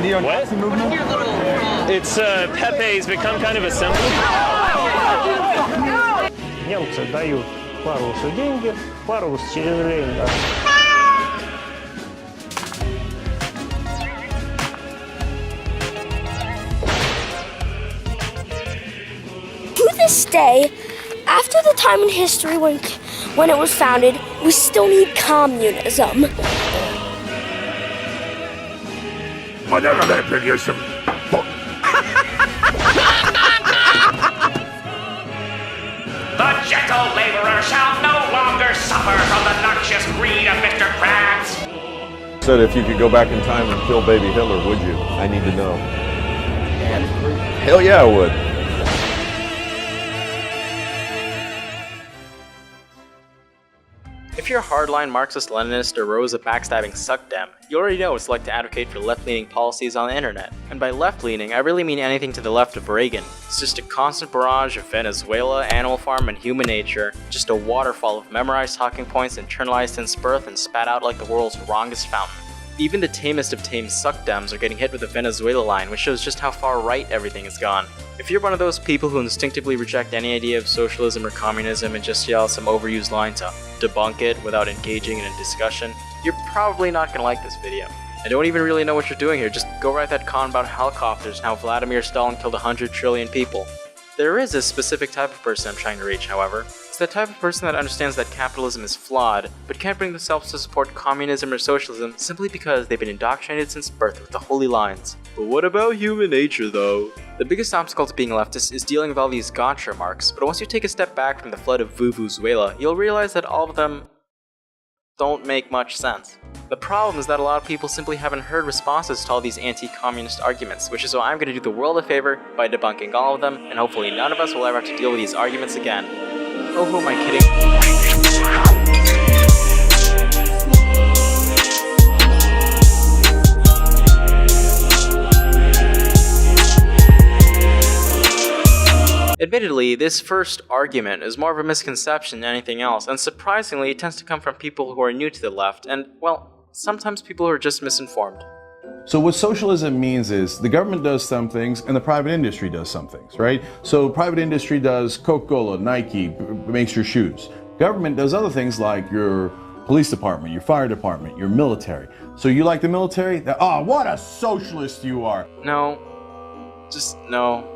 neo-Nazi movement? It's Pepe's become kind of a symbol. Немцы дают парусу деньги, парус через Рейн. To this day, after the time in history when it was founded, we still need communism. The gentle laborer shall no longer suffer from the noxious greed of Mr. Krabs. Said if you could go back in time and kill baby Hitler, would you? I need to know. Hell yeah, I would. If you're a hardline Marxist-Leninist or Rosa backstabbing suckdem, you already know what it's like to advocate for left-leaning policies on the internet. And by left-leaning, I really mean anything to the left of Reagan. It's just a constant barrage of Venezuela, Animal Farm, and human nature, just a waterfall of memorized talking points internalized since birth and spat out like the world's wrongest fountain. Even the tamest of tame suckdems are getting hit with the Venezuela line, which shows just how far right everything has gone. If you're one of those people who instinctively reject any idea of socialism or communism and just yell some overused line to debunk it without engaging in a discussion, you're probably not gonna like this video. I don't even really know what you're doing here, just go write that con about helicopters and how Vladimir Stalin killed 100 trillion people. There is a specific type of person I'm trying to reach, however. It's the type of person that understands that capitalism is flawed, but can't bring themselves to support communism or socialism simply because they've been indoctrinated since birth with the holy lines. But what about human nature, though? The biggest obstacle to being leftist is dealing with all these gotcha marks, but once you take a step back from the flood of Vuvuzuela, you'll realize that all of them don't make much sense. The problem is that a lot of people simply haven't heard responses to all these anti-communist arguments, which is why I'm going to do the world a favor by debunking all of them, and hopefully none of us will ever have to deal with these arguments again. Oh, who am I kidding? Admittedly, this first argument is more of a misconception than anything else, and surprisingly, it tends to come from people who are new to the left, and, well, sometimes people who are just misinformed. So what socialism means is the government does some things and the private industry does some things, right? So private industry does Coca-Cola, Nike, makes your shoes. Government does other things like your police department, your fire department, your military. So you like the military? Oh, what a socialist you are! No. Just no.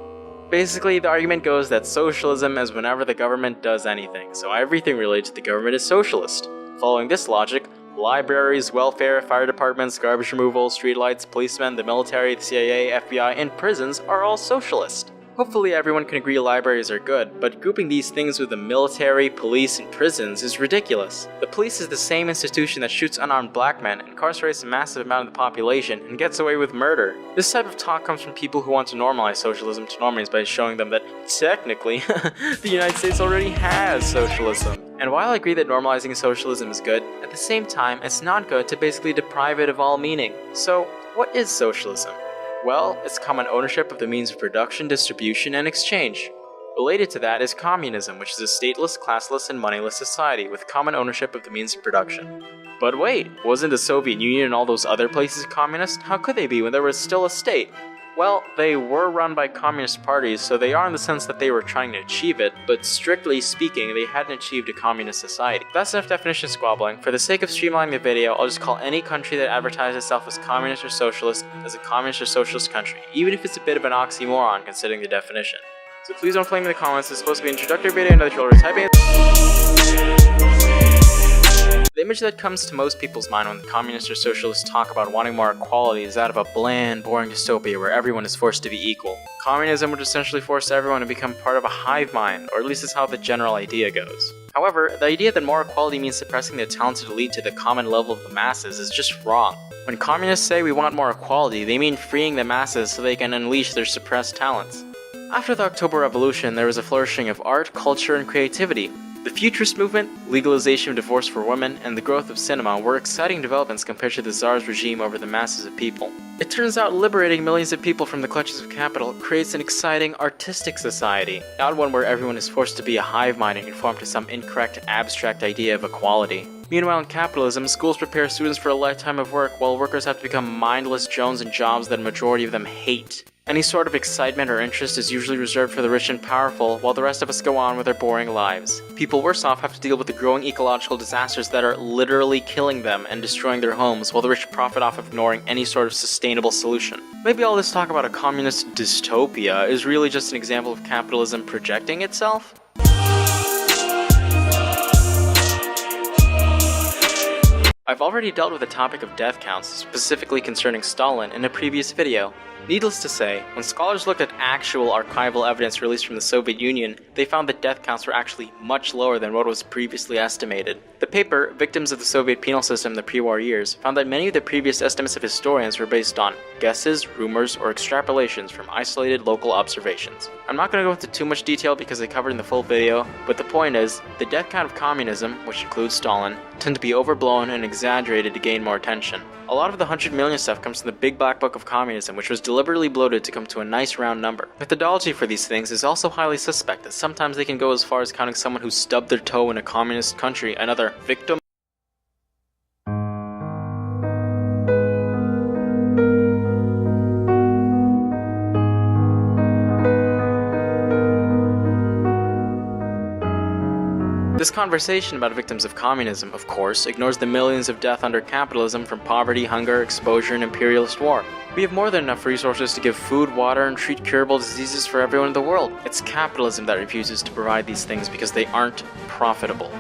Basically, the argument goes that socialism is whenever the government does anything, so everything related to the government is socialist. Following this logic, libraries, welfare, fire departments, garbage removal, streetlights, policemen, the military, the CIA, FBI, and prisons are all socialist. Hopefully everyone can agree libraries are good, but grouping these things with the military, police, and prisons is ridiculous. The police is the same institution that shoots unarmed black men, incarcerates a massive amount of the population, and gets away with murder. This type of talk comes from people who want to normalize socialism to normies by showing them that, technically, the United States already has socialism. And while I agree that normalizing socialism is good, at the same time, it's not good to basically deprive it of all meaning. So, what is socialism? Well, it's common ownership of the means of production, distribution, and exchange. Related to that is communism, which is a stateless, classless, and moneyless society with common ownership of the means of production. But wait, wasn't the Soviet Union and all those other places communist? How could they be when there was still a state? Well, they were run by communist parties, so they are in the sense that they were trying to achieve it, but strictly speaking, they hadn't achieved a communist society. That's enough definition squabbling. For the sake of streamlining the video, I'll just call any country that advertises itself as communist or socialist as a communist or socialist country, even if it's a bit of an oxymoron considering the definition. So please don't flame me in the comments, this is supposed to be an introductory video, and that you'll already type in. The image that comes to most people's mind when the communists or socialists talk about wanting more equality is that of a bland, boring dystopia where everyone is forced to be equal. Communism would essentially force everyone to become part of a hive mind, or at least that's how the general idea goes. However, the idea that more equality means suppressing the talented elite to the common level of the masses is just wrong. When communists say we want more equality, they mean freeing the masses so they can unleash their suppressed talents. After the October Revolution, there was a flourishing of art, culture, and creativity. The Futurist movement, legalization of divorce for women, and the growth of cinema were exciting developments compared to the Tsar's regime over the masses of people. It turns out liberating millions of people from the clutches of capital creates an exciting artistic society, not one where everyone is forced to be a hive mind and conform to some incorrect abstract idea of equality. Meanwhile, in capitalism, schools prepare students for a lifetime of work, while workers have to become mindless Jones in jobs that a majority of them hate. Any sort of excitement or interest is usually reserved for the rich and powerful, while the rest of us go on with their boring lives. People worse off have to deal with the growing ecological disasters that are literally killing them and destroying their homes, while the rich profit off ignoring any sort of sustainable solution. Maybe all this talk about a communist dystopia is really just an example of capitalism projecting itself? I've already dealt with the topic of death counts, specifically concerning Stalin, in a previous video. Needless to say, when scholars looked at actual archival evidence released from the Soviet Union, they found that death counts were actually much lower than what was previously estimated. The paper, Victims of the Soviet Penal System in the Pre-War Years, found that many of the previous estimates of historians were based on guesses, rumors, or extrapolations from isolated local observations. I'm not going to go into too much detail because I covered in the full video, but the point is, the death count of communism, which includes Stalin, tend to be overblown and exaggerated to gain more attention. A lot of the 100 million stuff comes from the Big Black Book of Communism, which was deliberately bloated to come to a nice round number. Methodology for these things is also highly suspect, as sometimes they can go as far as counting someone who stubbed their toe in a communist country another victim. This conversation about victims of communism, of course, ignores the millions of deaths under capitalism from poverty, hunger, exposure, and imperialist war. We have more than enough resources to give food, water, and treat curable diseases for everyone in the world. It's capitalism that refuses to provide these things because they aren't profitable.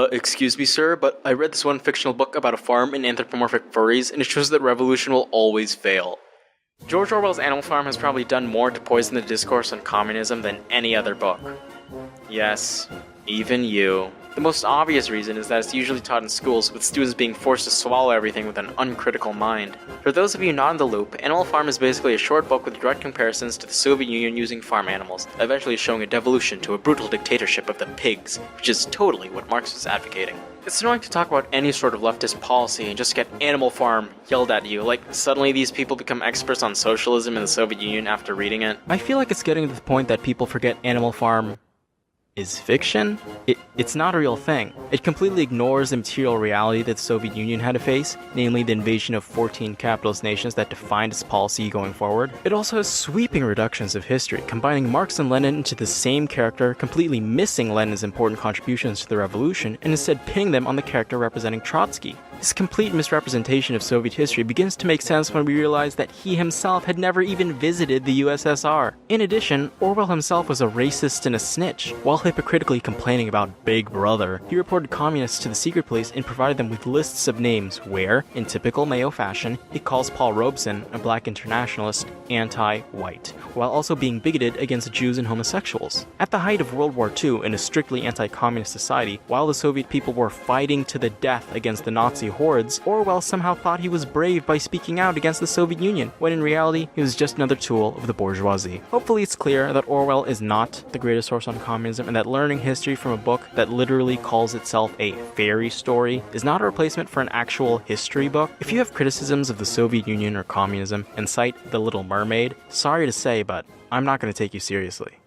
Excuse me, sir, but I read this one fictional book about a farm and anthropomorphic furries, and it shows that revolution will always fail. George Orwell's Animal Farm has probably done more to poison the discourse on communism than any other book. Yes, even you. The most obvious reason is that it's usually taught in schools, with students being forced to swallow everything with an uncritical mind. For those of you not in the loop, Animal Farm is basically a short book with direct comparisons to the Soviet Union using farm animals, eventually showing a devolution to a brutal dictatorship of the pigs, which is totally what Marx was advocating. It's annoying to talk about any sort of leftist policy and just get Animal Farm yelled at you, like suddenly these people become experts on socialism in the Soviet Union after reading it. I feel like it's getting to the point that people forget Animal Farm is fiction? It's not a real thing. It completely ignores the material reality that the Soviet Union had to face, namely the invasion of 14 capitalist nations that defined its policy going forward. It also has sweeping reductions of history, combining Marx and Lenin into the same character, completely missing Lenin's important contributions to the revolution, and instead pinning them on the character representing Trotsky. This complete misrepresentation of Soviet history begins to make sense when we realize that he himself had never even visited the USSR. In addition, Orwell himself was a racist and a snitch. While hypocritically complaining about Big Brother, he reported communists to the secret police and provided them with lists of names where, in typical Mayo fashion, he calls Paul Robeson, a black internationalist, anti-white, while also being bigoted against Jews and homosexuals. At the height of World War II, in a strictly anti-communist society, while the Soviet people were fighting to the death against the Nazi hordes, Orwell somehow thought he was brave by speaking out against the Soviet Union, when in reality, he was just another tool of the bourgeoisie. Hopefully it's clear that Orwell is not the greatest source on communism, and that learning history from a book that literally calls itself a fairy story is not a replacement for an actual history book. If you have criticisms of the Soviet Union or communism and cite The Little Mermaid, sorry to say, but I'm not going to take you seriously.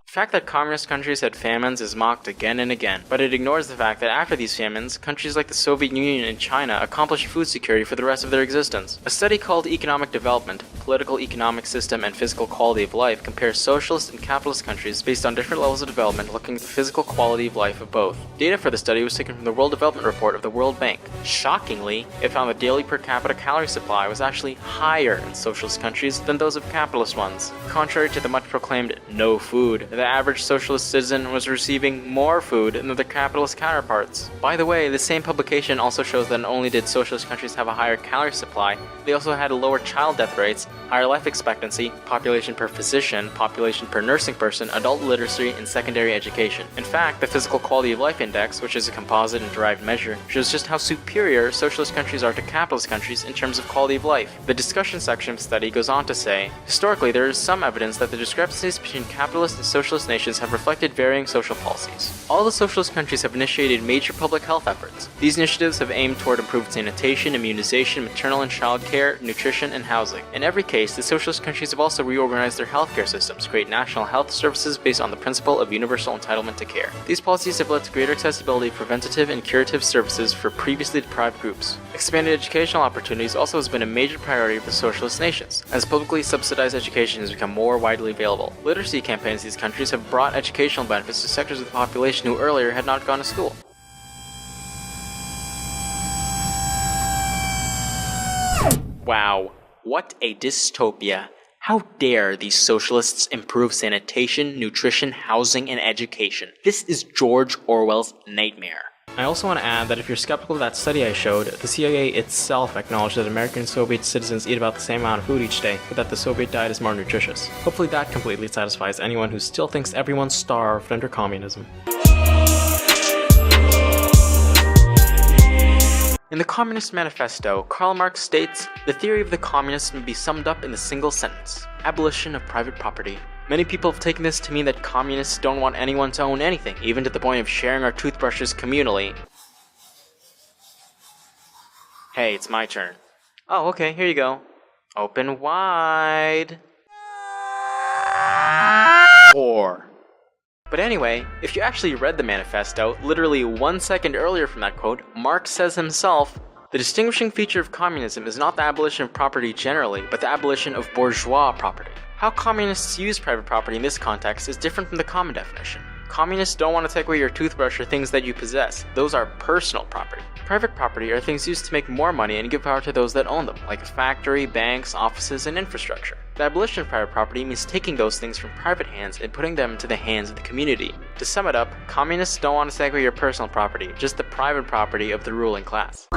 The fact that communist countries had famines is mocked again and again, but it ignores the fact that after these famines, countries like the Soviet Union and China accomplished food security for the rest of their existence. A study called Economic Development, Political Economic System and Physical Quality of Life compares socialist and capitalist countries based on different levels of development, looking at the physical quality of life of both. Data for the study was taken from the World Development Report of the World Bank. Shockingly, it found the daily per capita calorie supply was actually higher in socialist countries than those of capitalist ones. Contrary to the much proclaimed no food, the average socialist citizen was receiving more food than their capitalist counterparts. By the way, the same publication also shows that not only did socialist countries have a higher calorie supply, they also had lower child death rates, higher life expectancy, population per physician, population per nursing person, adult literacy, and secondary education. In fact, the Physical Quality of Life Index, which is a composite and derived measure, shows just how superior socialist countries are to capitalist countries in terms of quality of life. The discussion section of the study goes on to say, historically there is some evidence that the discrepancies between capitalist and socialist socialist nations have reflected varying social policies. All the socialist countries have initiated major public health efforts. These initiatives have aimed toward improved sanitation, immunization, maternal and child care, nutrition, and housing. In every case, the socialist countries have also reorganized their healthcare systems to create national health services based on the principle of universal entitlement to care. These policies have led to greater accessibility of preventative and curative services for previously deprived groups. Expanded educational opportunities also has been a major priority of the socialist nations, as publicly subsidized education has become more widely available. Literacy campaigns in these countries have brought educational benefits to sectors of the population who earlier had not gone to school. Wow, what a dystopia. How dare these socialists improve sanitation, nutrition, housing, and education? This is George Orwell's nightmare. I also want to add that if you're skeptical of that study I showed, the CIA itself acknowledged that American and Soviet citizens eat about the same amount of food each day, but that the Soviet diet is more nutritious. Hopefully that completely satisfies anyone who still thinks everyone's starved under communism. In the Communist Manifesto, Karl Marx states, "The theory of the communists may be summed up in the single sentence: abolition of private property." Many people have taken this to mean that communists don't want anyone to own anything, even to the point of sharing our toothbrushes communally. Hey, it's my turn. Oh, okay, here you go. Open wide. Or. But anyway, if you actually read the manifesto, literally 1 second earlier from that quote, Marx says himself, "The distinguishing feature of communism is not the abolition of property generally, but the abolition of bourgeois property." How communists use private property in this context is different from the common definition. Communists don't want to take away your toothbrush or things that you possess. Those are personal property. Private property are things used to make more money and give power to those that own them, like a factory, banks, offices, and infrastructure. The abolition of private property means taking those things from private hands and putting them into the hands of the community. To sum it up, communists don't want to take away your personal property, just the private property of the ruling class.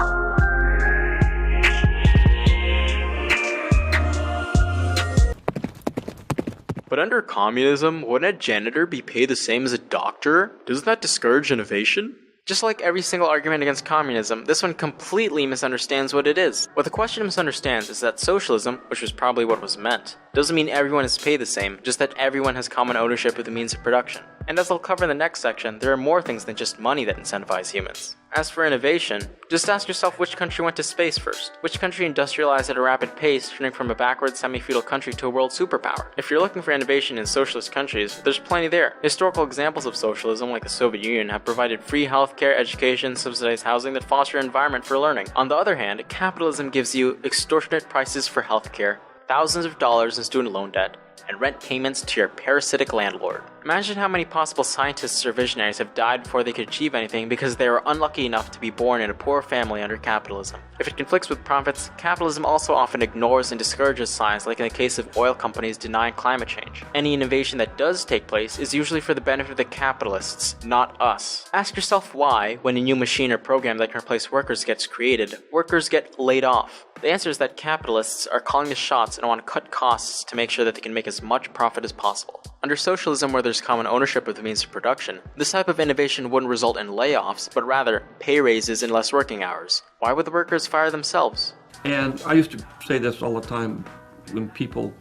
But under communism, wouldn't a janitor be paid the same as a doctor? Doesn't that discourage innovation? Just like every single argument against communism, this one completely misunderstands what it is. What the question misunderstands is that socialism, which was probably what was meant, doesn't mean everyone is paid the same, just that everyone has common ownership of the means of production. And as I'll cover in the next section, there are more things than just money that incentivize humans. As for innovation, just ask yourself which country went to space first. Which country industrialized at a rapid pace, turning from a backward semi-feudal country to a world superpower? If you're looking for innovation in socialist countries, there's plenty there. Historical examples of socialism, like the Soviet Union, have provided free healthcare, education, subsidized housing that foster an environment for learning. On the other hand, capitalism gives you extortionate prices for healthcare, thousands of dollars in student loan debt, and rent payments to your parasitic landlord. Imagine how many possible scientists or visionaries have died before they could achieve anything because they were unlucky enough to be born in a poor family under capitalism. If it conflicts with profits, capitalism also often ignores and discourages science, like in the case of oil companies denying climate change. Any innovation that does take place is usually for the benefit of the capitalists, not us. Ask yourself why, when a new machine or program that can replace workers gets created, workers get laid off. The answer is that capitalists are calling the shots and want to cut costs to make sure that they can make as much profit as possible. Under socialism, where there's common ownership of the means of production, this type of innovation wouldn't result in layoffs, but rather pay raises and less working hours. Why would the workers fire themselves? And I used to say this all the time when people,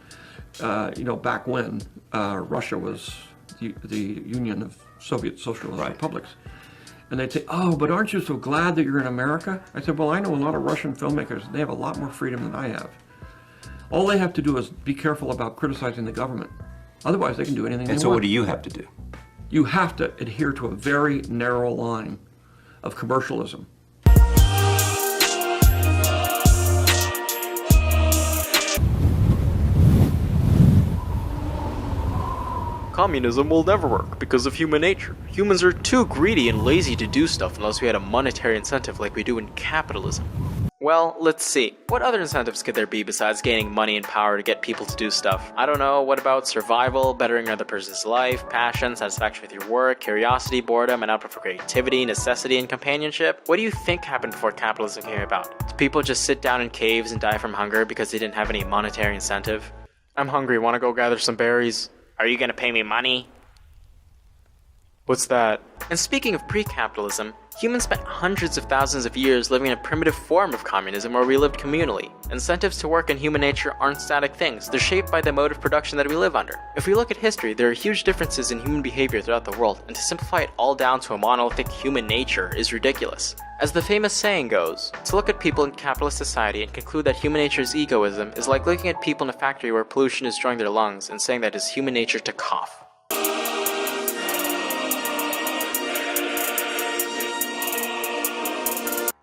back when Russia was the Union of Soviet Socialist Republics. And they'd say, "Oh, but aren't you so glad that you're in America?" I said, "Well, I know a lot of Russian filmmakers. They have a lot more freedom than I have. All they have to do is be careful about criticizing the government. Otherwise, they can do anything they want." And so what do you have to do? You have to adhere to a very narrow line of commercialism. Communism will never work because of human nature. Humans are too greedy and lazy to do stuff unless we had a monetary incentive like we do in capitalism. Well, let's see. What other incentives could there be besides gaining money and power to get people to do stuff? I don't know, what about survival, bettering another person's life, passion, satisfaction with your work, curiosity, boredom, an output for creativity, necessity, and companionship? What do you think happened before capitalism came about? Did people just sit down in caves and die from hunger because they didn't have any monetary incentive? I'm hungry, wanna go gather some berries? Are you gonna pay me money? What's that? And speaking of pre-capitalism, Humans spent hundreds of thousands of years living in a primitive form of communism where we lived communally. Incentives to work in human nature aren't static things, they're shaped by the mode of production that we live under. If we look at history, there are huge differences in human behavior throughout the world, and to simplify it all down to a monolithic human nature is ridiculous. As the famous saying goes, to look at people in capitalist society and conclude that human nature is egoism is like looking at people in a factory where pollution is destroying their lungs and saying that it's human nature to cough.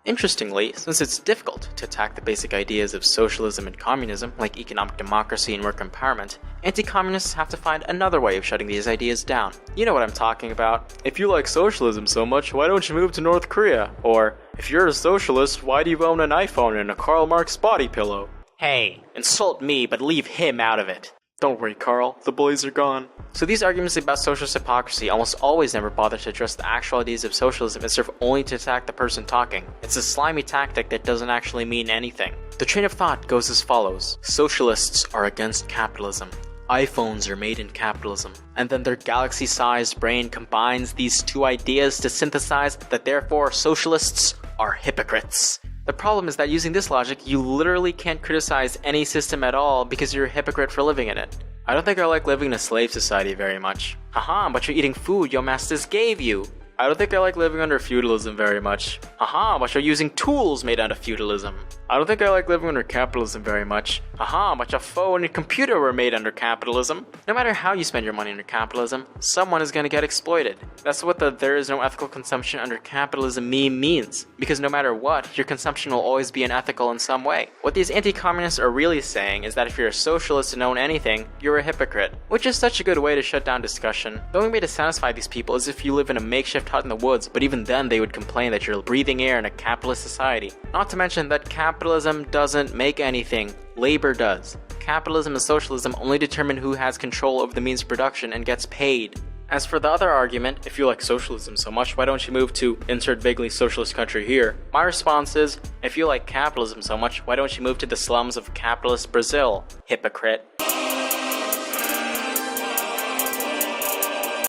Interestingly, since it's difficult to attack the basic ideas of socialism and communism, like economic democracy and work empowerment, anti-communists have to find another way of shutting these ideas down. You know what I'm talking about. If you like socialism so much, why don't you move to North Korea? Or, if you're a socialist, why do you own an iPhone and a Karl Marx body pillow? Hey, insult me, but leave him out of it. Don't worry, Carl, the bullies are gone. So these arguments about socialist hypocrisy almost always never bother to address the actual ideas of socialism and serve only to attack the person talking. It's a slimy tactic that doesn't actually mean anything. The train of thought goes as follows. Socialists are against capitalism. iPhones are made in capitalism. And then their galaxy-sized brain combines these two ideas to synthesize that therefore socialists are hypocrites. The problem is that using this logic, you literally can't criticize any system at all because you're a hypocrite for living in it. I don't think I like living in a slave society very much. Haha, but you're eating food your masters gave you. I don't think I like living under feudalism very much. Haha, but you're using tools made out of feudalism. I don't think I like living under capitalism very much. Haha, but your phone and computer were made under capitalism. No matter how you spend your money under capitalism, someone is going to get exploited. That's what the "there is no ethical consumption under capitalism" meme means. Because no matter what, your consumption will always be unethical in some way. What these anti-communists are really saying is that if you're a socialist and own anything, you're a hypocrite. Which is such a good way to shut down discussion. The only way to satisfy these people is if you live in a makeshift hut in the woods, but even then they would complain that you're breathing air in a capitalist society. Not to mention that capitalism doesn't make anything. Labor does. Capitalism and socialism only determine who has control over the means of production and gets paid. As for the other argument, if you like socialism so much, why don't you move to insert vaguely socialist country here? My response is, if you like capitalism so much, why don't you move to the slums of capitalist Brazil? Hypocrite.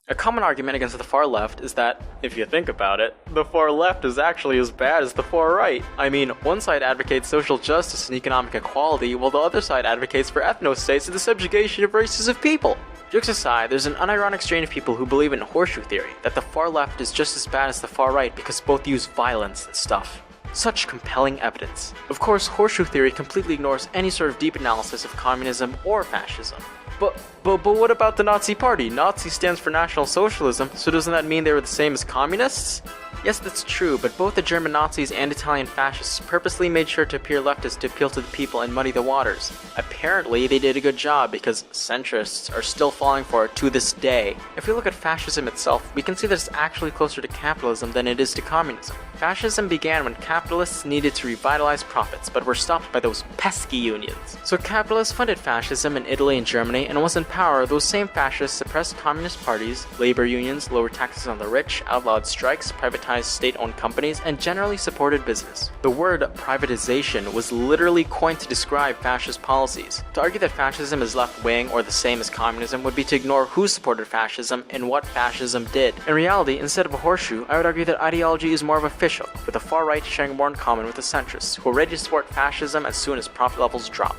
A common argument against the far left is that, if you think about it, the far left is actually as bad as the far right. I mean, one side advocates social justice and economic equality, while the other side advocates for ethnostates and the subjugation of races of people. Jokes aside, there's an unironic strain of people who believe in horseshoe theory, that the far left is just as bad as the far right because both use violence and stuff. Such compelling evidence. Of course, horseshoe theory completely ignores any sort of deep analysis of communism or fascism. But what about the Nazi Party? Nazi stands for National Socialism, so doesn't that mean they were the same as communists? Yes, that's true, but both the German Nazis and Italian fascists purposely made sure to appear leftist to appeal to the people and muddy the waters. Apparently, they did a good job because centrists are still falling for it to this day. If we look at fascism itself, we can see that it's actually closer to capitalism than it is to communism. Fascism began when capitalists needed to revitalize profits, but were stopped by those pesky unions. So capitalists funded fascism in Italy and Germany, and once in power, those same fascists suppressed communist parties, labor unions, lowered taxes on the rich, outlawed strikes, privatized state-owned companies, and generally supported business. The word privatization was literally coined to describe fascist policies. To argue that fascism is left-wing or the same as communism would be to ignore who supported fascism and what fascism did. In reality, instead of a horseshoe, I would argue that ideology is more of a fishhook, with the far right sharing more in common with the centrists, who are ready to support fascism as soon as profit levels drop.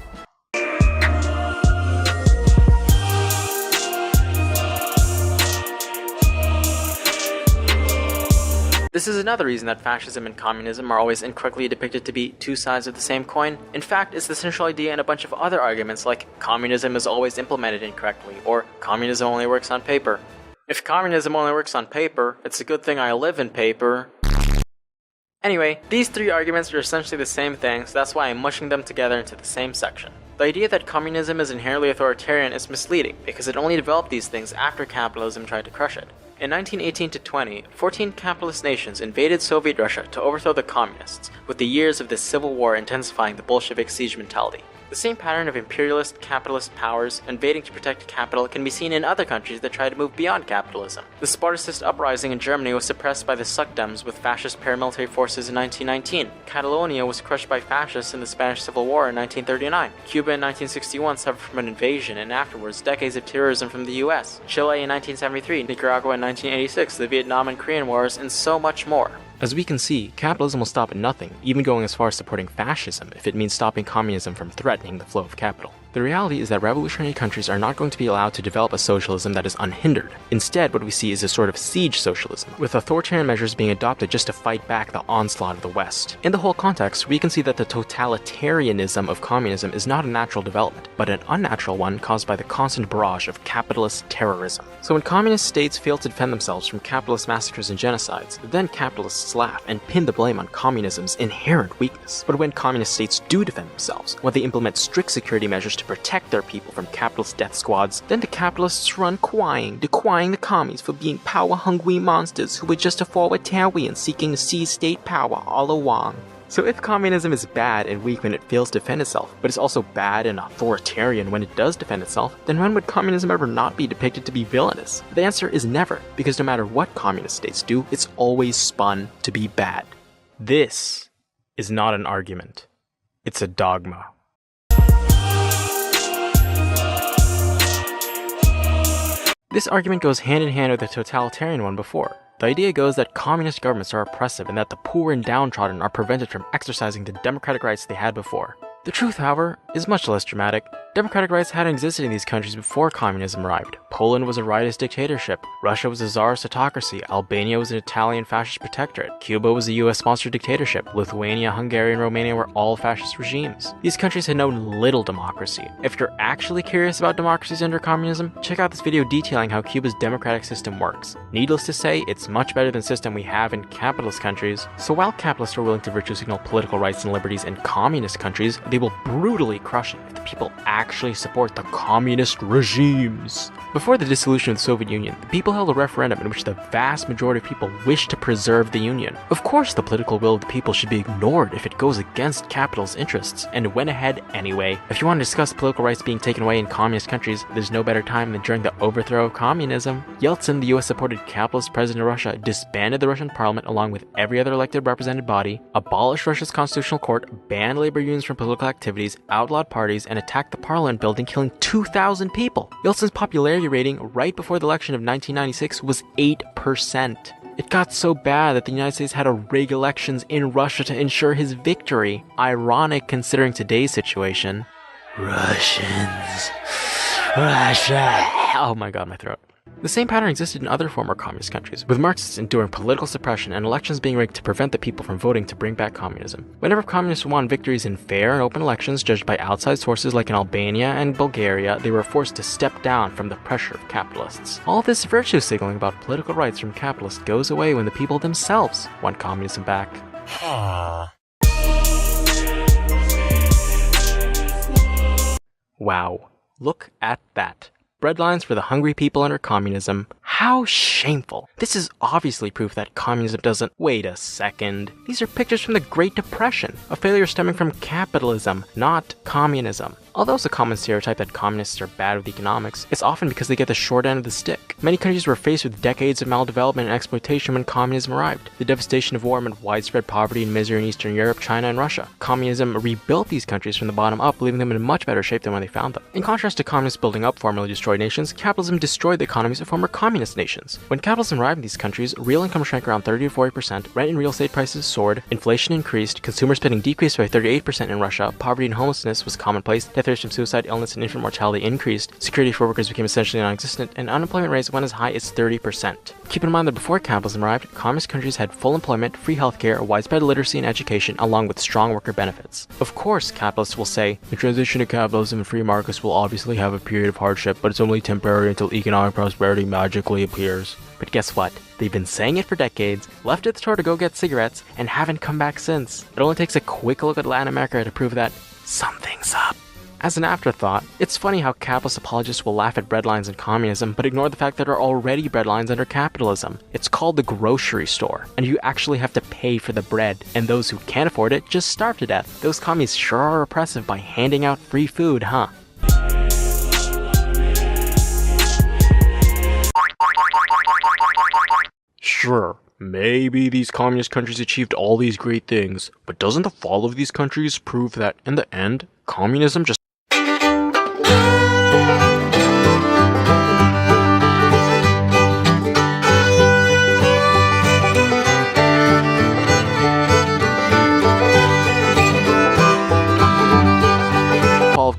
This is another reason that fascism and communism are always incorrectly depicted to be two sides of the same coin. In fact, it's the central idea in a bunch of other arguments like communism is always implemented incorrectly, or communism only works on paper. If communism only works on paper, it's a good thing I live in paper. Anyway, these three arguments are essentially the same thing, so that's why I'm mushing them together into the same section. The idea that communism is inherently authoritarian is misleading, because it only developed these things after capitalism tried to crush it. In 1918-20, 14 capitalist nations invaded Soviet Russia to overthrow the communists, with the years of this civil war intensifying the Bolshevik siege mentality. The same pattern of imperialist capitalist powers invading to protect capital can be seen in other countries that try to move beyond capitalism. The Spartacist uprising in Germany was suppressed by the Suckdems with fascist paramilitary forces in 1919. Catalonia was crushed by fascists in the Spanish Civil War in 1939. Cuba in 1961 suffered from an invasion and afterwards decades of terrorism from the US. Chile in 1973, Nicaragua in 1986, the Vietnam and Korean Wars, and so much more. As we can see, capitalism will stop at nothing, even going as far as supporting fascism if it means stopping communism from threatening the flow of capital. The reality is that revolutionary countries are not going to be allowed to develop a socialism that is unhindered. Instead, what we see is a sort of siege socialism, with authoritarian measures being adopted just to fight back the onslaught of the West. In the whole context, we can see that the totalitarianism of communism is not a natural development, but an unnatural one caused by the constant barrage of capitalist terrorism. So when communist states fail to defend themselves from capitalist massacres and genocides, then capitalists laugh and pin the blame on communism's inherent weakness. But when communist states do defend themselves, when they implement strict security measures to protect their people from capitalist death squads, then the capitalists run decrying the commies for being power-hungry monsters who were just authoritarian seeking to seize state power all along. So if communism is bad and weak when it fails to defend itself, but is also bad and authoritarian when it does defend itself, then when would communism ever not be depicted to be villainous? The answer is never, because no matter what communist states do, it's always spun to be bad. This is not an argument. It's a dogma. This argument goes hand in hand with the totalitarian one before. The idea goes that communist governments are oppressive and that the poor and downtrodden are prevented from exercising the democratic rights they had before. The truth, however, is much less dramatic. Democratic rights hadn't existed in these countries before communism arrived. Poland was a rightist dictatorship, Russia was a czarist autocracy, Albania was an Italian fascist protectorate, Cuba was a US-sponsored dictatorship, Lithuania, Hungary, and Romania were all fascist regimes. These countries had known little democracy. If you're actually curious about democracies under communism, check out this video detailing how Cuba's democratic system works. Needless to say, it's much better than the system we have in capitalist countries. So while capitalists are willing to virtue signal political rights and liberties in communist countries, they will brutally crush it if the people actually support the communist regimes. Before the dissolution of the Soviet Union, the people held a referendum in which the vast majority of people wished to preserve the Union. Of course, the political will of the people should be ignored if it goes against capital's interests, and it went ahead anyway. If you want to discuss political rights being taken away in communist countries, there's no better time than during the overthrow of communism. Yeltsin, the US-supported capitalist president of Russia, disbanded the Russian parliament along with every other elected represented body, abolished Russia's constitutional court, banned labor unions from political activities, outlawed parties, and attacked the parliament building, killing 2,000 people. Yeltsin's popularity rating right before the election of 1996 was 8%. It got so bad that the United States had to rig elections in Russia to ensure his victory. Ironic considering today's situation. Russians. Russia. Oh my god, my throat. The same pattern existed in other former communist countries, with Marxists enduring political suppression and elections being rigged to prevent the people from voting to bring back communism. Whenever communists won victories in fair and open elections judged by outside sources like in Albania and Bulgaria, they were forced to step down from the pressure of capitalists. All this virtue signaling about political rights from capitalists goes away when the people themselves want communism back. Wow, look at that. Breadlines for the hungry people under communism. How shameful. This is obviously proof that communism doesn't— Wait a second. These are pictures from the Great Depression, a failure stemming from capitalism, not communism. Although it's a common stereotype that communists are bad with economics, it's often because they get the short end of the stick. Many countries were faced with decades of maldevelopment and exploitation when communism arrived. The devastation of war meant widespread poverty and misery in Eastern Europe, China, and Russia. Communism rebuilt these countries from the bottom up, leaving them in much better shape than when they found them. In contrast to communists building up formerly destroyed nations, capitalism destroyed the economies of former communist nations. When capitalism arrived in these countries, real income shrank around 30 to 40%, rent and real estate prices soared, inflation increased, consumer spending decreased by 38% in Russia, poverty and homelessness was commonplace, death rates from suicide, illness, and infant mortality increased, security for workers became essentially non-existent, and unemployment rates went as high as 30%. Keep in mind that before capitalism arrived, communist countries had full employment, free healthcare, widespread literacy and education, along with strong worker benefits. Of course, capitalists will say, the transition to capitalism and free markets will obviously have a period of hardship, but it's only temporary until economic prosperity magically appears. But guess what? They've been saying it for decades, left at the store to go get cigarettes, and haven't come back since. It only takes a quick look at Latin America to prove that something's up. As an afterthought, it's funny how capitalist apologists will laugh at breadlines in communism, but ignore the fact that there are already breadlines under capitalism. It's called the grocery store, and you actually have to pay for the bread, and those who can't afford it just starve to death. Those commies sure are oppressive by handing out free food, huh? Sure, maybe these communist countries achieved all these great things, but doesn't the fall of these countries prove that, in the end, communism just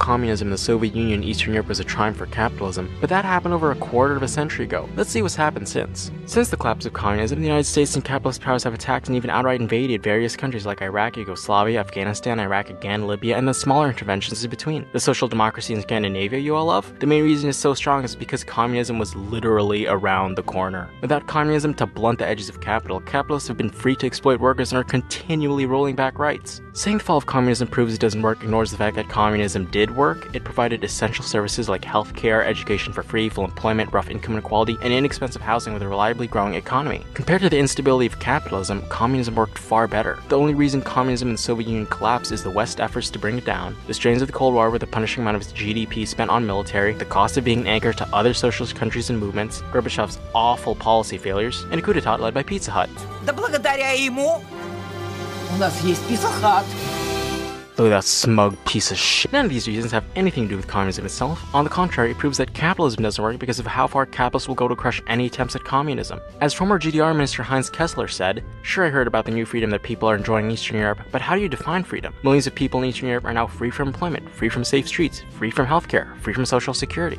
communism in the Soviet Union and Eastern Europe was a triumph for capitalism, but that happened over a quarter of a century ago. Let's see what's happened since. Since the collapse of communism, the United States and capitalist powers have attacked and even outright invaded various countries like Iraq, Yugoslavia, Afghanistan, Iraq again, Libya, and the smaller interventions in between. The social democracy in Scandinavia you all love? The main reason it's so strong is because communism was literally around the corner. Without communism to blunt the edges of capital, capitalists have been free to exploit workers and are continually rolling back rights. Saying the fall of communism proves it doesn't work ignores the fact that communism did work. It provided essential services like healthcare, education for free, full employment, rough income inequality, and inexpensive housing with a reliably growing economy. Compared to the instability of capitalism, communism worked far better. The only reason communism in the Soviet Union collapsed is the West's efforts to bring it down, the strains of the Cold War with the punishing amount of its GDP spent on military, the cost of being an anchor to other socialist countries and movements, Gorbachev's awful policy failures, and a coup d'etat led by Pizza Hut. Да благодаря ему у нас есть Pizza Hut. Look at that smug piece of shit. None of these reasons have anything to do with communism itself. On the contrary, it proves that capitalism doesn't work because of how far capitalists will go to crush any attempts at communism. As former GDR Minister Heinz Kessler said, "Sure, I heard about the new freedom that people are enjoying in Eastern Europe, but how do you define freedom? Millions of people in Eastern Europe are now free from employment, free from safe streets, free from healthcare, free from social security."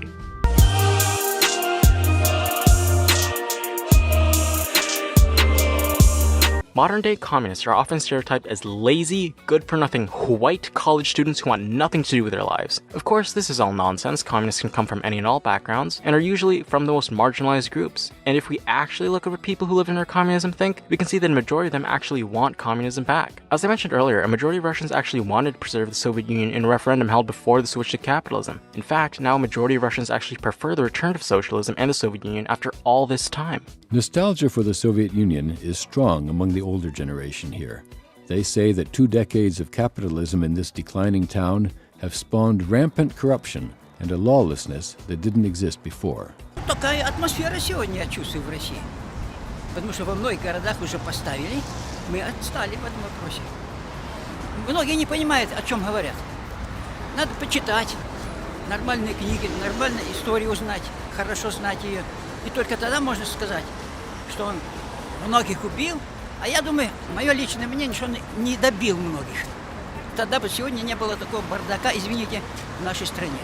Modern-day communists are often stereotyped as lazy, good-for-nothing, white college students who want nothing to do with their lives. Of course, this is all nonsense. Communists can come from any and all backgrounds, and are usually from the most marginalized groups. And if we actually look at what people who live under communism think, we can see that a majority of them actually want communism back. As I mentioned earlier, a majority of Russians actually wanted to preserve the Soviet Union in a referendum held before the switch to capitalism. In fact, now a majority of Russians actually prefer the return to socialism and the Soviet Union after all this time. Nostalgia for the Soviet Union is strong among the older generation here. They say that 2 decades of capitalism in this declining town have spawned rampant corruption and a lawlessness that didn't exist before. Такая атмосфера сегодня я чувствую в России. Потому что во многих городах уже поставили, мы отстали в этом вопросе. Многие не понимают, о чем говорят. Надо почитать нормальные книги, нормальную историю узнать, хорошо знать ее. И только тогда можно сказать, что он многих убил. А я думаю, мое личное мнение, что он не добил многих. Тогда бы сегодня не было такого бардака, извините, в нашей стране.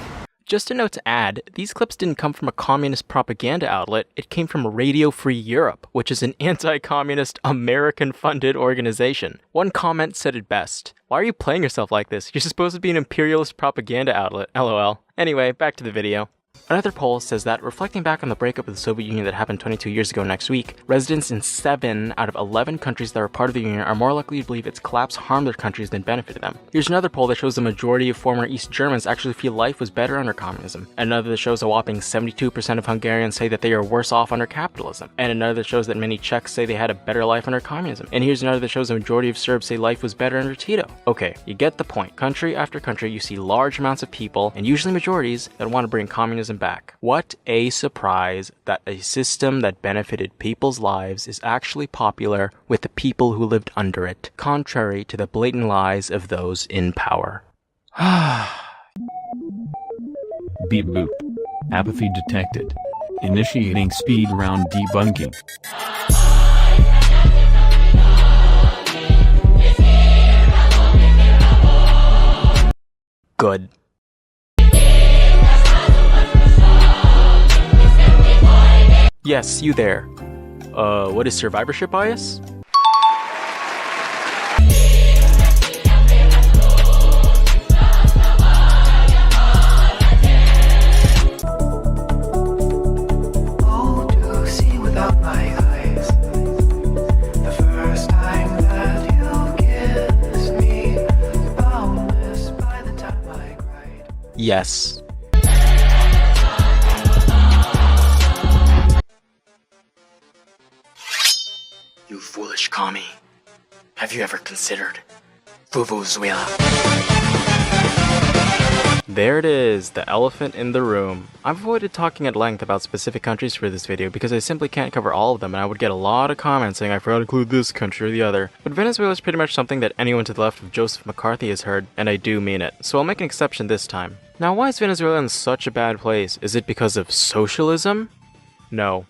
Just a note to add, these clips didn't come from a communist propaganda outlet, it came from Radio Free Europe, which is an anti-communist, American-funded organization. One comment said it best. Why are you playing yourself like this? You're supposed to be an imperialist propaganda outlet, lol. Anyway, back to the video. Another poll says that, reflecting back on the breakup of the Soviet Union that happened 22 years ago next week, residents in 7 out of 11 countries that were part of the Union are more likely to believe its collapse harmed their countries than benefited them. Here's another poll that shows the majority of former East Germans actually feel life was better under communism. Another that shows a whopping 72% of Hungarians say that they are worse off under capitalism. And another that shows that many Czechs say they had a better life under communism. And here's another that shows a majority of Serbs say life was better under Tito. Okay, you get the point. Country after country, you see large amounts of people, and usually majorities, that want to bring communism back. What a surprise that a system that benefited people's lives is actually popular with the people who lived under it, contrary to the blatant lies of those in power. Beep boop. Apathy detected. Initiating speed round debunking. Good. Yes, you there. What is survivorship bias? Yes. You foolish commie. Have you ever considered Vuvuzuela? There it is, the elephant in the room. I've avoided talking at length about specific countries for this video because I simply can't cover all of them, and I would get a lot of comments saying I forgot to include this country or the other. But Venezuela is pretty much something that anyone to the left of Joseph McCarthy has heard, and I do mean it, so I'll make an exception this time. Now, why is Venezuela in such a bad place? Is it because of socialism? No.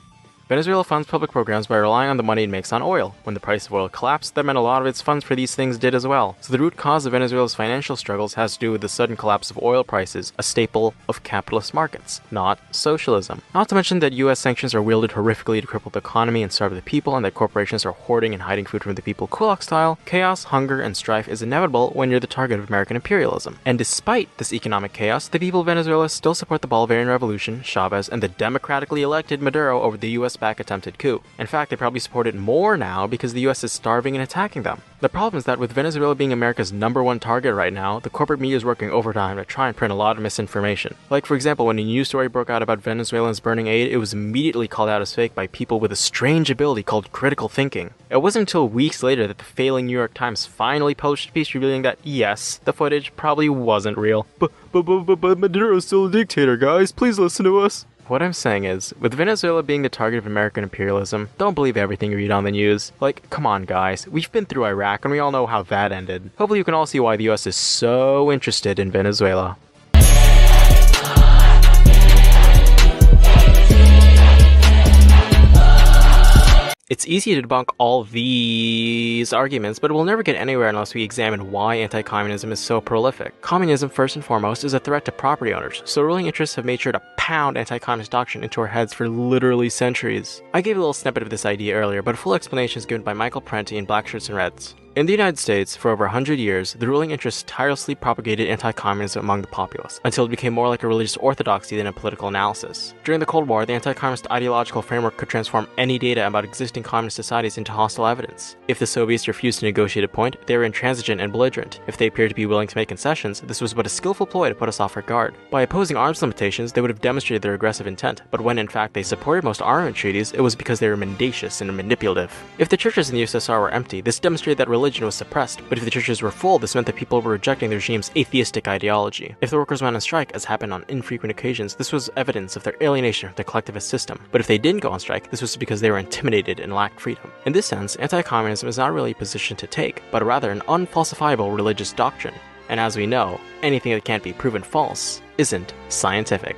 Venezuela funds public programs by relying on the money it makes on oil. When the price of oil collapsed, that meant a lot of its funds for these things did as well. So the root cause of Venezuela's financial struggles has to do with the sudden collapse of oil prices, a staple of capitalist markets, not socialism. Not to mention that US sanctions are wielded horrifically to cripple the economy and starve the people, and that corporations are hoarding and hiding food from the people Kulak style. Chaos, hunger, and strife is inevitable when you're the target of American imperialism. And despite this economic chaos, the people of Venezuela still support the Bolivarian Revolution, Chavez, and the democratically elected Maduro over the US-backed attempted coup. In fact, they probably support it more now because the US is starving and attacking them. The problem is that with Venezuela being America's #1 target right now, the corporate media is working overtime to try and print a lot of misinformation. Like, for example, when a news story broke out about Venezuelans burning aid, it was immediately called out as fake by people with a strange ability called critical thinking. It wasn't until weeks later that the failing New York Times finally published a piece revealing that, yes, the footage probably wasn't real. But Maduro's still a dictator, guys. Please listen to us. What I'm saying is, with Venezuela being the target of American imperialism, don't believe everything you read on the news. Like, come on guys, we've been through Iraq and we all know how that ended. Hopefully you can all see why the US is so interested in Venezuela. It's easy to debunk all these arguments, but we'll never get anywhere unless we examine why anti-communism is so prolific. Communism, first and foremost, is a threat to property owners, so ruling interests have made sure to pound anti-communist doctrine into our heads for literally centuries. I gave a little snippet of this idea earlier, but a full explanation is given by Michael Parenti in Black Shirts and Reds. In the United States, for over 100 years, the ruling interests tirelessly propagated anti-communism among the populace, until it became more like a religious orthodoxy than a political analysis. During the Cold War, the anti-communist ideological framework could transform any data about existing communist societies into hostile evidence. If the Soviets refused to negotiate a point, they were intransigent and belligerent. If they appeared to be willing to make concessions, this was but a skillful ploy to put us off our guard. By opposing arms limitations, they would have demonstrated their aggressive intent, but when in fact they supported most armament treaties, it was because they were mendacious and manipulative. If the churches in the USSR were empty, this demonstrated that religion was suppressed, but if the churches were full, this meant that people were rejecting the regime's atheistic ideology. If the workers went on strike, as happened on infrequent occasions, this was evidence of their alienation from the collectivist system. But if they didn't go on strike, this was because they were intimidated and lacked freedom. In this sense, anti-communism is not really a position to take, but rather an unfalsifiable religious doctrine. And as we know, anything that can't be proven false isn't scientific.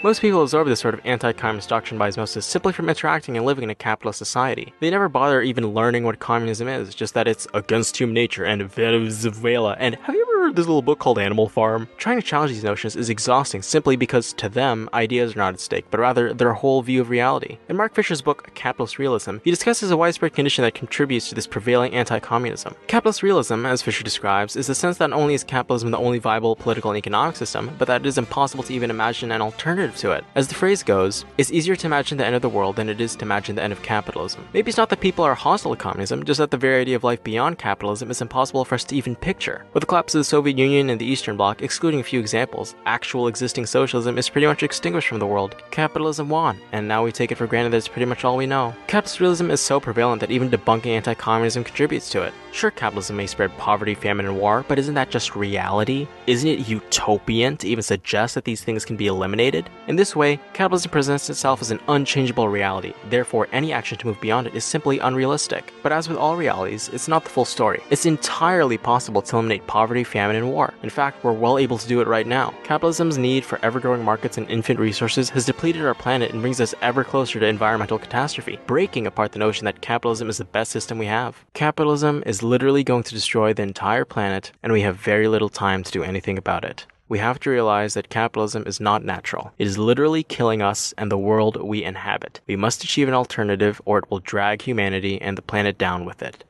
Most people absorb this sort of anti-communist doctrine by osmosis simply from interacting and living in a capitalist society. They never bother even learning what communism is, just that it's against human nature and Venezuela. And have you ever heard this little book called Animal Farm? Trying to challenge these notions is exhausting simply because to them, ideas are not at stake, but rather their whole view of reality. In Mark Fisher's book, Capitalist Realism, he discusses a widespread condition that contributes to this prevailing anti-communism. Capitalist realism, as Fisher describes, is the sense that not only is capitalism the only viable political and economic system, but that it is impossible to even imagine an alternative to it. As the phrase goes, it's easier to imagine the end of the world than it is to imagine the end of capitalism. Maybe it's not that people are hostile to communism, just that the very idea of life beyond capitalism is impossible for us to even picture. With the collapse of the Soviet Union and the Eastern Bloc, excluding a few examples, actual existing socialism is pretty much extinguished from the world. Capitalism won, and now we take it for granted that it's pretty much all we know. Capitalist realism is so prevalent that even debunking anti-communism contributes to it. Sure, capitalism may spread poverty, famine, and war, but isn't that just reality? Isn't it utopian to even suggest that these things can be eliminated? In this way, capitalism presents itself as an unchangeable reality, therefore any action to move beyond it is simply unrealistic. But as with all realities, it's not the full story. It's entirely possible to eliminate poverty, famine, and war. In fact, we're well able to do it right now. Capitalism's need for ever-growing markets and infinite resources has depleted our planet and brings us ever closer to environmental catastrophe, breaking apart the notion that capitalism is the best system we have. Capitalism is literally going to destroy the entire planet, and we have very little time to do anything about it. We have to realize that capitalism is not natural. It is literally killing us and the world we inhabit. We must achieve an alternative, or it will drag humanity and the planet down with it.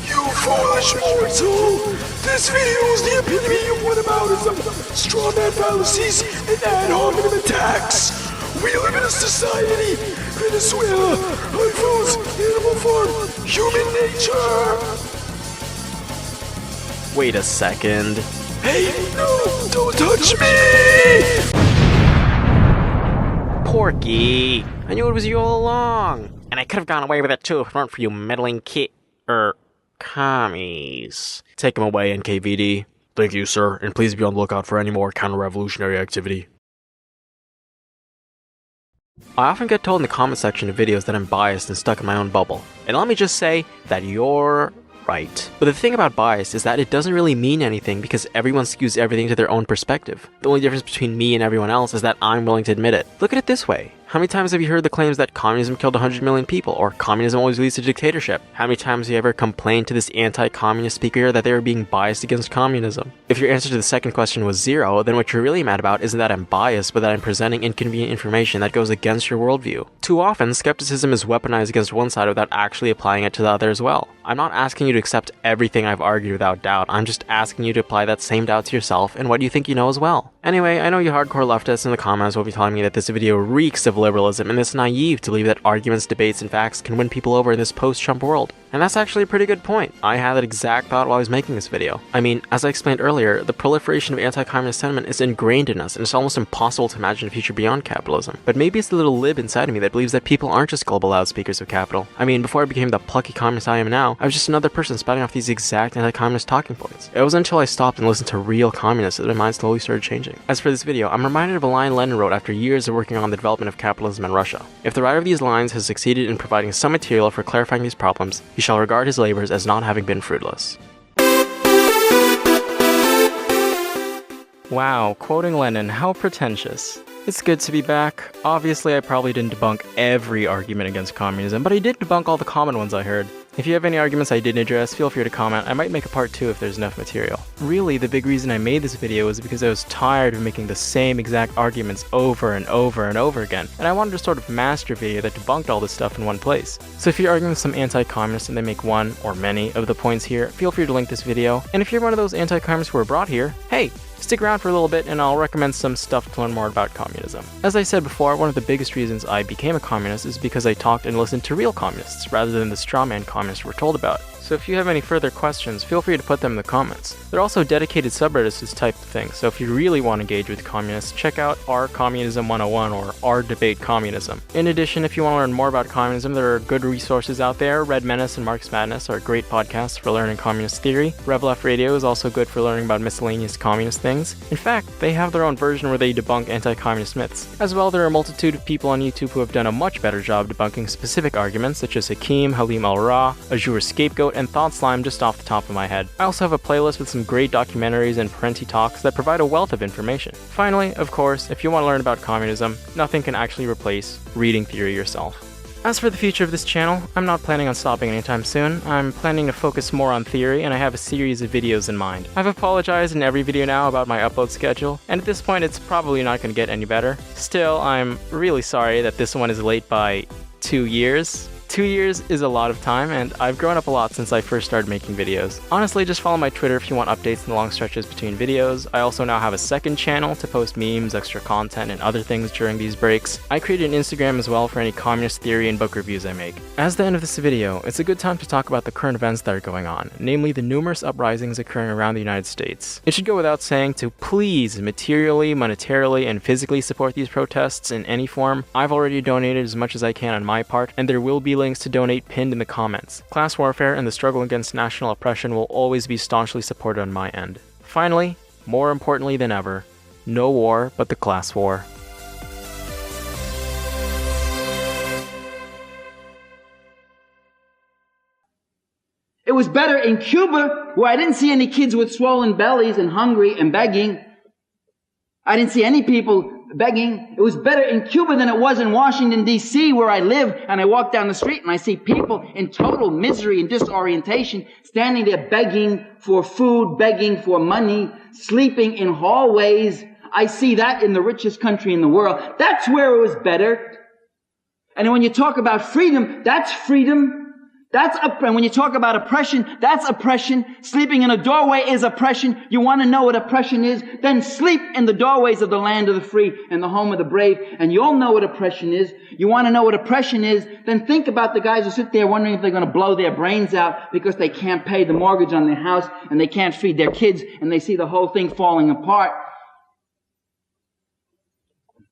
You foolish mortal! This video is the epitome of whataboutism, strawman fallacies, and ad hominem attacks. We live in a society, Venezuela, influence, animal farm, human nature. Wait a second. Hey, no, don't touch me! Porky! I knew it was you all along! And I could have gone away with it too if it weren't for you meddling commies. Take him away, NKVD. Thank you, sir, and please be on the lookout for any more counter-revolutionary activity. I often get told in the comment section of videos that I'm biased and stuck in my own bubble. And let me just say that you're right. But the thing about bias is that it doesn't really mean anything because everyone skews everything to their own perspective. The only difference between me and everyone else is that I'm willing to admit it. Look at it this way. How many times have you heard the claims that communism killed 100 million people, or communism always leads to dictatorship? How many times have you ever complained to this anti-communist speaker that they were being biased against communism? If your answer to the second question was 0, then what you're really mad about isn't that I'm biased, but that I'm presenting inconvenient information that goes against your worldview. Too often, skepticism is weaponized against one side without actually applying it to the other as well. I'm not asking you to accept everything I've argued without doubt, I'm just asking you to apply that same doubt to yourself and what you think you know as well. Anyway, I know you hardcore leftists in the comments will be telling me that this video reeks of liberalism and it's naive to believe that arguments, debates, and facts can win people over in this post-Trump world. And that's actually a pretty good point. I had that exact thought while I was making this video. I mean, as I explained earlier, the proliferation of anti-communist sentiment is ingrained in us and it's almost impossible to imagine a future beyond capitalism. But maybe it's the little lib inside of me that believes that people aren't just global loudspeakers of capital. I mean, before I became the plucky communist I am now, I was just another person spouting off these exact anti-communist talking points. It wasn't until I stopped and listened to real communists that my mind slowly started changing. As for this video, I'm reminded of a line Lenin wrote after years of working on the development of capitalism in Russia. If the writer of these lines has succeeded in providing some material for clarifying these problems, he shall regard his labors as not having been fruitless. Wow, quoting Lenin, how pretentious. It's good to be back. Obviously, I probably didn't debunk every argument against communism, but I did debunk all the common ones I heard. If you have any arguments I didn't address, feel free to comment. I might make a part 2 if there's enough material. Really, the big reason I made this video was because I was tired of making the same exact arguments over and over and over again, and I wanted a sort of master video that debunked all this stuff in one place. So if you're arguing with some anti-communists and they make one or many of the points here, feel free to link this video. And if you're one of those anti-communists who were brought here, hey, stick around for a little bit and I'll recommend some stuff to learn more about communism. As I said before, one of the biggest reasons I became a communist is because I talked and listened to real communists rather than the strawman communists we're told about. So if you have any further questions, feel free to put them in the comments. There are also dedicated subreddits to this type of thing, so if you really want to engage with communists, check out R Communism 101 or R Debate Communism. In addition, if you want to learn more about communism, there are good resources out there. Red Menace and Marx Madness are great podcasts for learning communist theory. Rev Left Radio is also good for learning about miscellaneous communist things. In fact, they have their own version where they debunk anti-communist myths. As well, there are a multitude of people on YouTube who have done a much better job debunking specific arguments, such as Hakim, Halim Al-Ra, Azure Scapegoat, and Thought Slime just off the top of my head. I also have a playlist with some great documentaries and parenti talks that provide a wealth of information. Finally, of course, if you want to learn about communism, nothing can actually replace reading theory yourself. As for the future of this channel, I'm not planning on stopping anytime soon. I'm planning to focus more on theory, and I have a series of videos in mind. I've apologized in every video now about my upload schedule, and at this point it's probably not going to get any better. Still, I'm really sorry that this one is late by 2 years. 2 years is a lot of time, and I've grown up a lot since I first started making videos. Honestly, just follow my Twitter if you want updates in the long stretches between videos. I also now have a second channel to post memes, extra content, and other things during these breaks. I created an Instagram as well for any communist theory and book reviews I make. As the end of this video, it's a good time to talk about the current events that are going on, namely the numerous uprisings occurring around the United States. It should go without saying to please materially, monetarily, and physically support these protests in any form. I've already donated as much as I can on my part, and there will be links to donate pinned in the comments. Class warfare and the struggle against national oppression will always be staunchly supported on my end. Finally, more importantly than ever, no war but the class war. It was better in Cuba, where I didn't see any kids with swollen bellies and hungry and begging. I didn't see any people begging. It was better in Cuba than it was in Washington, D.C., where I live, and I walk down the street and I see people in total misery and disorientation standing there begging for food, begging for money, sleeping in hallways. I see that in the richest country in the world. That's where it was better. And when you talk about freedom, that's freedom. And when you talk about oppression, that's oppression. Sleeping in a doorway is oppression. You want to know what oppression is? Then sleep in the doorways of the land of the free and the home of the brave, and you'll know what oppression is. You want to know what oppression is? Then think about the guys who sit there wondering if they're going to blow their brains out because they can't pay the mortgage on their house and they can't feed their kids and they see the whole thing falling apart.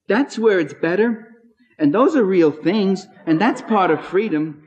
That's where it's better. And those are real things, and that's part of freedom.